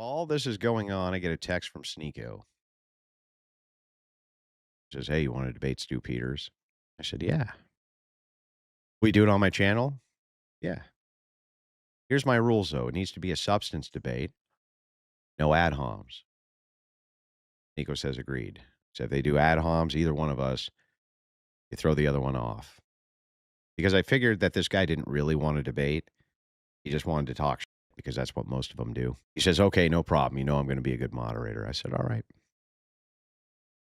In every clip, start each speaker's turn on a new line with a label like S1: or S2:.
S1: All this is going on, I get a text from Sneeko. Says, "Hey, you want to debate Stu Peters?" I said, "Yeah." "We do it on my channel?" "Yeah." "Here's my rules, though. It needs to be a substance debate, no ad homs." Nico says, "Agreed." So if they do ad homs, either one of us, you throw the other one off. Because I figured that this guy didn't really want to debate. He just wanted to talk because that's what most of them do. He says, "Okay, no problem. You know I'm going to be a good moderator." I said, "All right,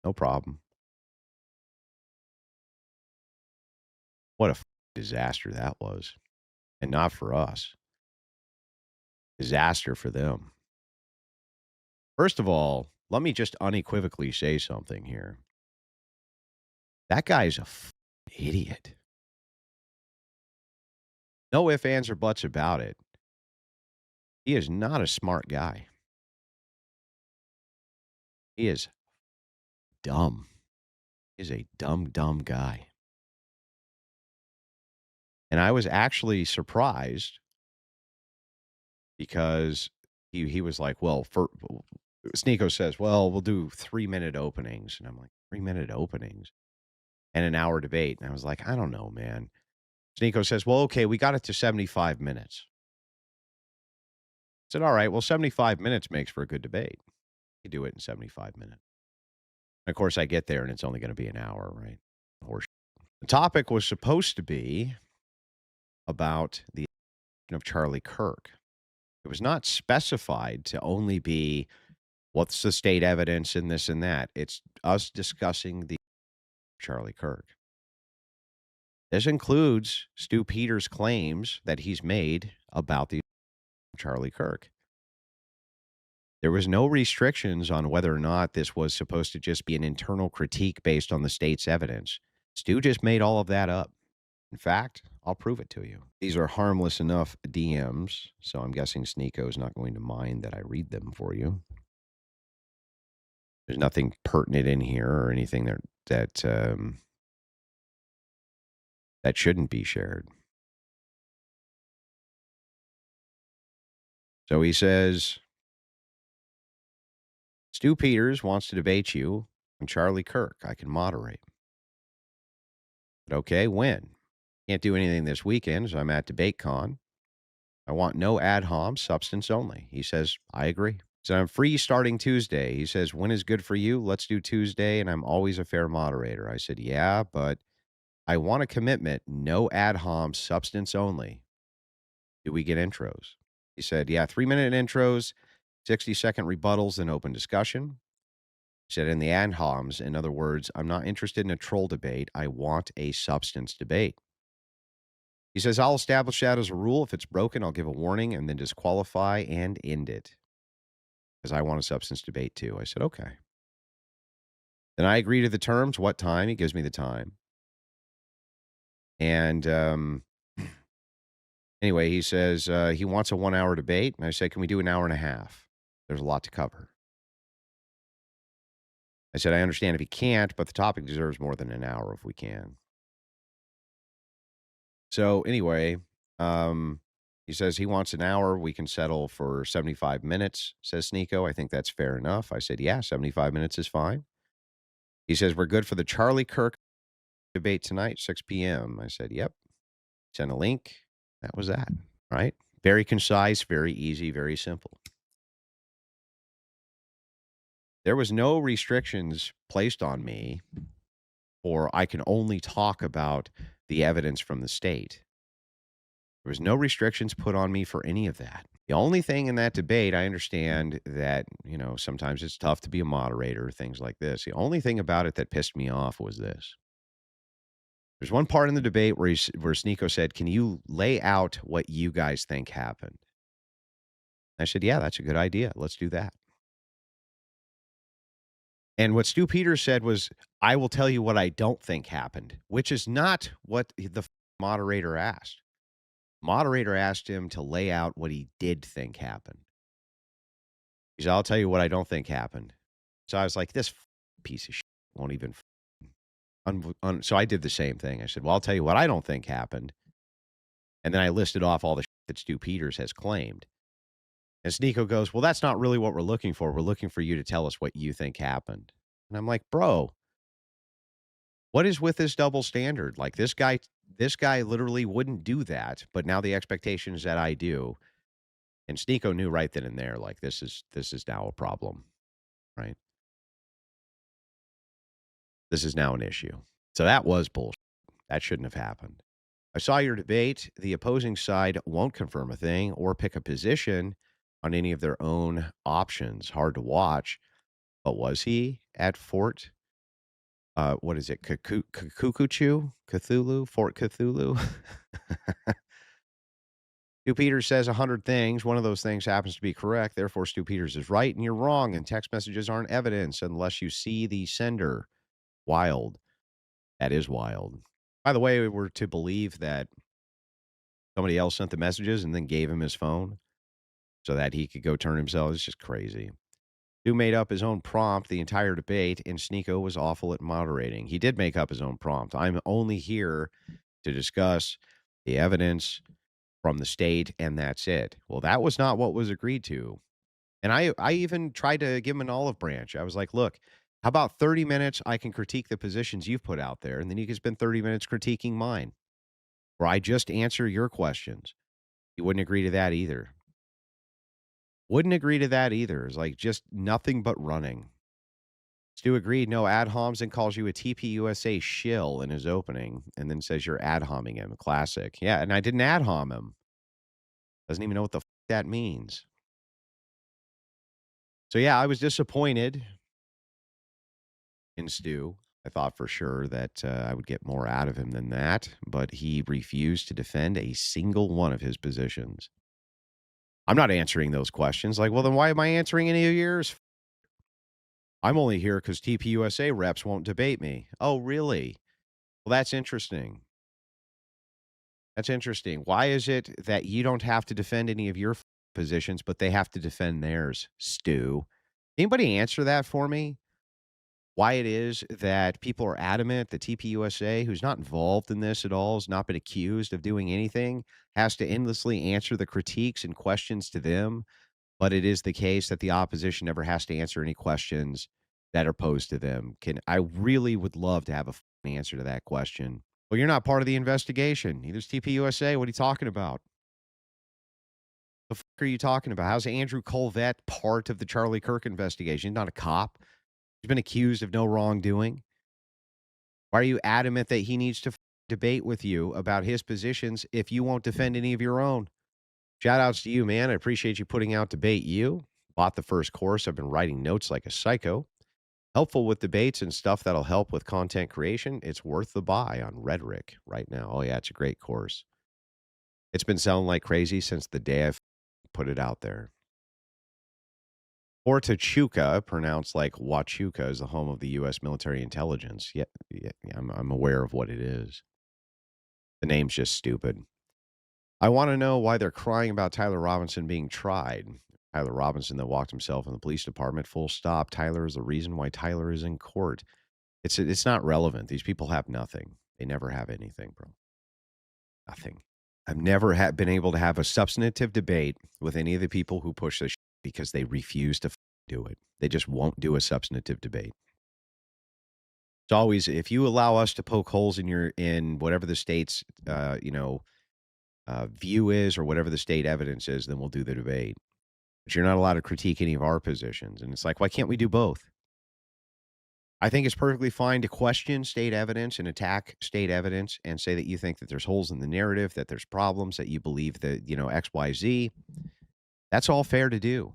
S1: no problem." What a disaster that was. And not for us. Disaster for them. First of all, let me just unequivocally say something here. That guy's a idiot. No ifs, ands, or buts about it. He is not a smart guy. He is dumb. He is a dumb, dumb guy. And I was actually surprised because he was like, well, for Sneeko says, well, we'll do 3-minute openings. And I'm like, 3-minute openings and an hour debate. And I was like, I don't know, man. Sneeko says, well, okay, we got it to 75 minutes. I said, all right, well, 75 minutes makes for a good debate. You do it in 75 minutes. And of course, I get there and it's only going to be an hour, right? Horse. The topic was supposed to be about the of Charlie Kirk. It was not specified to only be what's the state evidence in this and that. It's us discussing the Charlie Kirk. This includes Stu Peters' claims that he's made about the Charlie Kirk. There was no restrictions on whether or not this was supposed to just be an internal critique based on the state's evidence. Stu just made all of that up. In fact, I'll prove it to you. These are harmless enough DMs, so I'm guessing Sneeko is not going to mind that I read them for you. There's nothing pertinent in here or anything that shouldn't be shared. So he says, Stu Peters wants to debate you on Charlie Kirk. I can moderate. But okay, when? Can't do anything this weekend, so I'm at DebateCon. I want no ad homs, substance only. He says, I agree. So I'm free starting Tuesday. He says, when is good for you? Let's do Tuesday, and I'm always a fair moderator. I said, yeah, but I want a commitment, no ad homs, substance only. Do we get intros? He said, yeah, 3-minute intros, 60-second rebuttals, and open discussion. He said, in the ad homs, in other words, I'm not interested in a troll debate. I want a substance debate. He says, I'll establish that as a rule. If it's broken, I'll give a warning and then disqualify and end it. Because I want a substance debate too. I said, okay. Then I agree to the terms. What time? He gives me the time. And anyway, he says he wants a 1-hour debate. And I said, can we do an hour and a half? There's a lot to cover. I said, I understand if he can't, but the topic deserves more than an hour if we can. So anyway, he says he wants an hour. We can settle for 75 minutes, says Sneeko. I think that's fair enough. I said, yeah, 75 minutes is fine. He says, we're good for the Charlie Kirk debate tonight, 6 p.m. I said, yep. Send a link. That was that, right? Very concise, very easy, very simple. There was no restrictions placed on me, or I can only talk about the evidence from the state. There was no restrictions put on me for any of that. The only thing in that debate, I understand that, sometimes it's tough to be a moderator, things like this. The only thing about it that pissed me off was this. There's one part in the debate where Sneeko said, can you lay out what you guys think happened? I said, yeah, that's a good idea. Let's do that. And what Stu Peters said was, I will tell you what I don't think happened, which is not what the moderator asked. Moderator asked him to lay out what he did think happened. He said, I'll tell you what I don't think happened. So I was like, this piece of shit won't even. So I did the same thing. I said, well, I'll tell you what I don't think happened. And then I listed off all the shit that Stu Peters has claimed. And Sneeko goes, "Well, that's not really what we're looking for. We're looking for you to tell us what you think happened." And I'm like, "Bro, what is with this double standard? Like this guy literally wouldn't do that, but now the expectation is that I do." And Sneeko knew right then and there, like this is now a problem, right? This is now an issue. So that was bullshit. That shouldn't have happened. I saw your debate. The opposing side won't confirm a thing or pick a position on any of their own options. Hard to watch. But was he at Fort? What is it? Kukuchu? Cthulhu? Fort Cthulhu? Stu Peters says 100 things. One of those things happens to be correct. Therefore, Stu Peters is right and you're wrong. And text messages aren't evidence unless you see the sender. Wild. That is wild. By the way, we were to believe that somebody else sent the messages and then gave him his phone so that he could go turn himself. It's just crazy. Who made up his own prompt the entire debate, and Sneeko was awful at moderating. He did make up his own prompt. I'm only here to discuss the evidence from the state, and that's it. Well, that was not what was agreed to. And I even tried to give him an olive branch. I was like, look, how about 30 minutes? I can critique the positions you've put out there, and then you can spend 30 minutes critiquing mine, or I just answer your questions. He wouldn't agree to that either. Wouldn't agree to that either. It's like just nothing but running. Stu agreed. No, ad homs and calls you a TPUSA shill in his opening and then says you're ad homing him. Classic. Yeah. And I didn't ad hom him. Doesn't even know what the that means. So, yeah, I was disappointed in Stu. I thought for sure that I would get more out of him than that, but he refused to defend a single one of his positions. I'm not answering those questions. Like, well, then why am I answering any of yours? I'm only here because TPUSA reps won't debate me. Oh, really? Well, that's interesting. That's interesting. Why is it that you don't have to defend any of your positions, but they have to defend theirs, Stu? Anybody answer that for me? Why it is that people are adamant that TPUSA, who's not involved in this at all, has not been accused of doing anything, has to endlessly answer the critiques and questions to them, but it is the case that the opposition never has to answer any questions that are posed to them. Can I really would love to have a answer to that question. Well, you're not part of the investigation. Neither's TPUSA. What are you talking about? The fuck are you talking about? How's Andrew Colvette part of the Charlie Kirk investigation? He's not a cop. He's been accused of no wrongdoing. Why are you adamant that he needs to debate with you about his positions if you won't defend any of your own? Shout outs to you, man. I appreciate you putting out Debate You. Bought the first course. I've been writing notes like a psycho. Helpful with debates and stuff that'll help with content creation. It's worth the buy on Rhetoric right now. Oh, yeah, it's a great course. It's been selling like crazy since the day I've put it out there. Ortachuca, pronounced like Huachuca, is the home of the U.S. military intelligence. Yeah, I'm aware of what it is. The name's just stupid. I want to know why they're crying about Tyler Robinson being tried. Tyler Robinson that walked himself in the police department, full stop. Tyler is the reason why Tyler is in court. It's not relevant. These people have nothing. They never have anything, bro. Nothing. I've never been able to have a substantive debate with any of the people who push this because they refuse to do it. They just won't do a substantive debate. It's always if you allow us to poke holes in whatever the state's view is or whatever the state evidence is, then we'll do the debate. But you're not allowed to critique any of our positions. And it's like, why can't we do both? I think it's perfectly fine to question state evidence and attack state evidence and say that you think that there's holes in the narrative, that there's problems, that you believe that, X, Y, Z. That's all fair to do.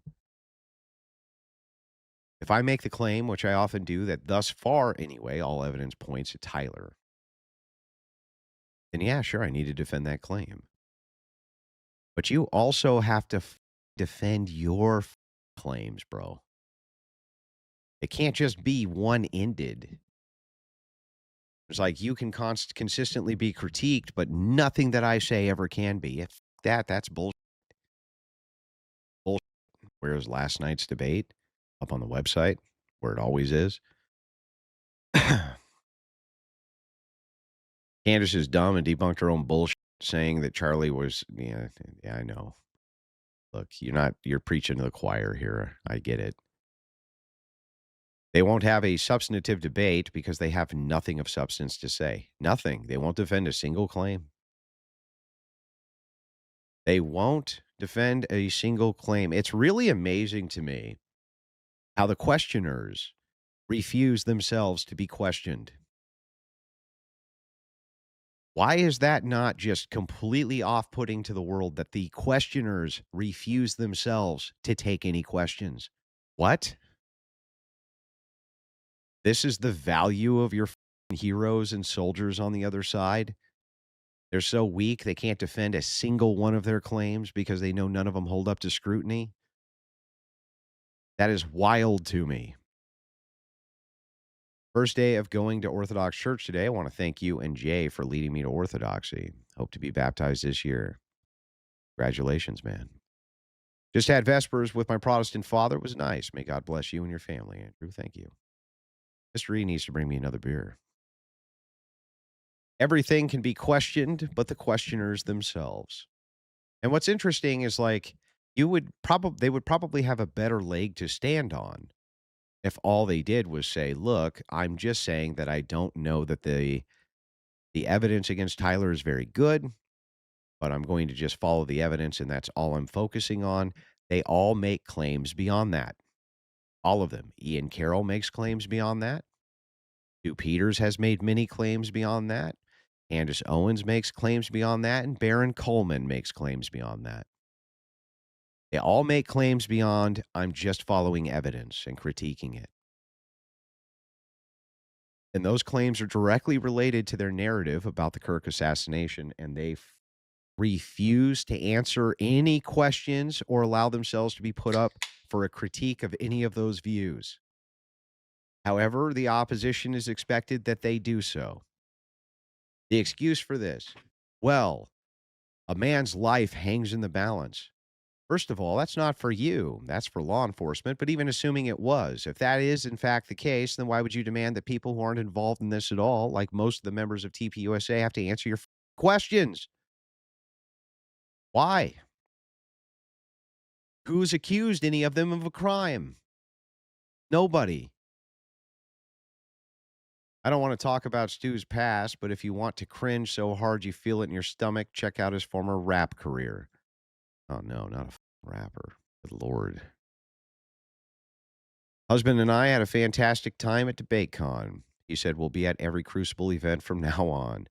S1: If I make the claim, which I often do, that thus far anyway, all evidence points to Tyler, then yeah, sure, I need to defend that claim. But you also have to defend your claims, bro. It can't just be one ended. It's like you can consistently be critiqued, but nothing that I say ever can be. That's bullshit. Bullshit. Whereas last night's debate up on the website, where it always is, Candace is dumb and debunked her own bullshit, saying that Charlie was, yeah, I know. Look, you're preaching to the choir here. I get it. They won't have a substantive debate because they have nothing of substance to say. Nothing. They won't defend a single claim. They won't defend a single claim. It's really amazing to me how the questioners refuse themselves to be questioned. Why is that not just completely off putting to the world that the questioners refuse themselves to take any questions? What? This is the value of your heroes and soldiers on the other side? They're so weak, they can't defend a single one of their claims because they know none of them hold up to scrutiny? That is wild to me. First day of going to Orthodox Church today. I want to thank you and Jay for leading me to Orthodoxy. Hope to be baptized this year. Congratulations, man. Just had Vespers with my Protestant father. It was nice. May God bless you and your family, Andrew. Thank you. Mr. E needs to bring me another beer. Everything can be questioned, but the questioners themselves. And what's interesting is like they would probably have a better leg to stand on if all they did was say, "Look, I'm just saying that I don't know that the evidence against Tyler is very good, but I'm going to just follow the evidence and that's all I'm focusing on." They all make claims beyond that. All of them. Ian Carroll makes claims beyond that. Stu Peters has made many claims beyond that. Candace Owens makes claims beyond that, and Baron Coleman makes claims beyond that. They all make claims beyond, I'm just following evidence and critiquing it. And those claims are directly related to their narrative about the Kirk assassination, and they refuse to answer any questions or allow themselves to be put up for a critique of any of those views. However, the opposition is expected that they do so. The excuse for this, well, a man's life hangs in the balance. First of all, that's not for you. That's for law enforcement. But even assuming it was, if that is in fact the case, then why would you demand that people who aren't involved in this at all, like most of the members of TPUSA, have to answer your questions? Why? Who's accused any of them of a crime? Nobody. I don't want to talk about Stu's past, but if you want to cringe so hard you feel it in your stomach, check out his former rap career. Oh, no, not a rapper. Good Lord. Husband and I had a fantastic time at DebateCon. He said we'll be at every Crucible event from now on.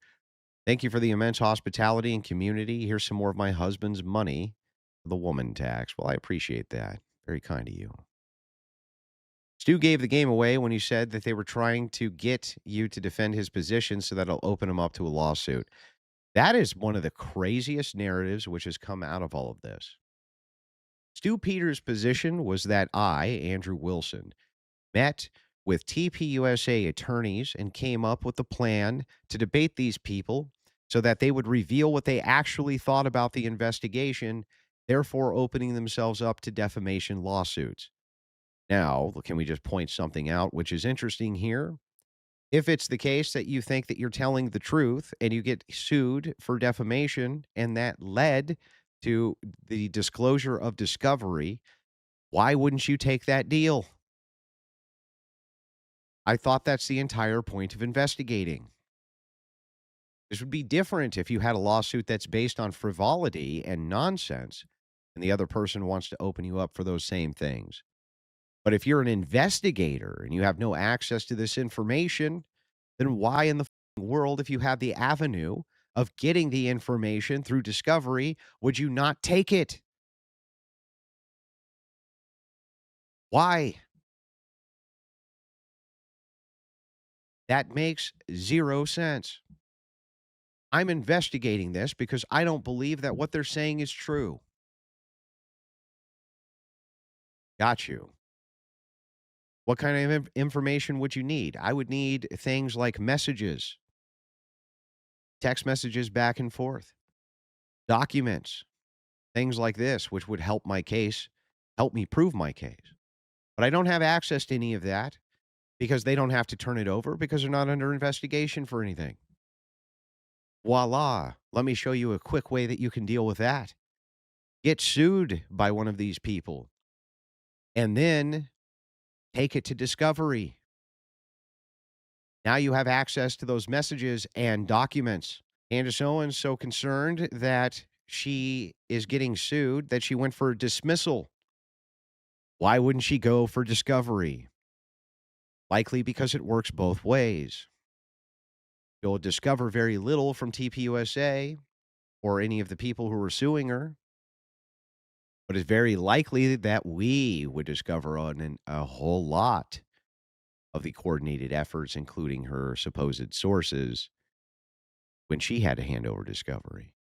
S1: Thank you for the immense hospitality and community. Here's some more of my husband's money for the woman tax. Well, I appreciate that. Very kind of you. Stu gave the game away when he said that they were trying to get you to defend his position so that it'll open him up to a lawsuit. That is one of the craziest narratives which has come out of all of this. Stu Peters' position was that I, Andrew Wilson, met with TPUSA attorneys and came up with a plan to debate these people so that they would reveal what they actually thought about the investigation, therefore opening themselves up to defamation lawsuits. Now, can we just point something out which is interesting here? If it's the case that you think that you're telling the truth and you get sued for defamation and that led to the disclosure of discovery, why wouldn't you take that deal? I thought that's the entire point of investigating. This would be different if you had a lawsuit that's based on frivolity and nonsense, and the other person wants to open you up for those same things. But if you're an investigator and you have no access to this information, then why in the world, if you have the avenue of getting the information through discovery, would you not take it? Why? That makes zero sense. I'm investigating this because I don't believe that what they're saying is true. Got you. What kind of information would you need? I would need things like messages, text messages back and forth, documents, things like this, which would help my case, help me prove my case. But I don't have access to any of that because they don't have to turn it over because they're not under investigation for anything. Voila. Let me show you a quick way that you can deal with that. get sued by one of these people, and then take it to discovery. Now you have access to those messages and documents. And so and so concerned that she is getting sued that she went for dismissal. Why wouldn't she go for discovery? Likely because it works both ways. You'll discover very little from TPUSA or any of the people who are suing her, but it's very likely that we would discover a whole lot of the coordinated efforts, including her supposed sources, when she had to hand over discovery.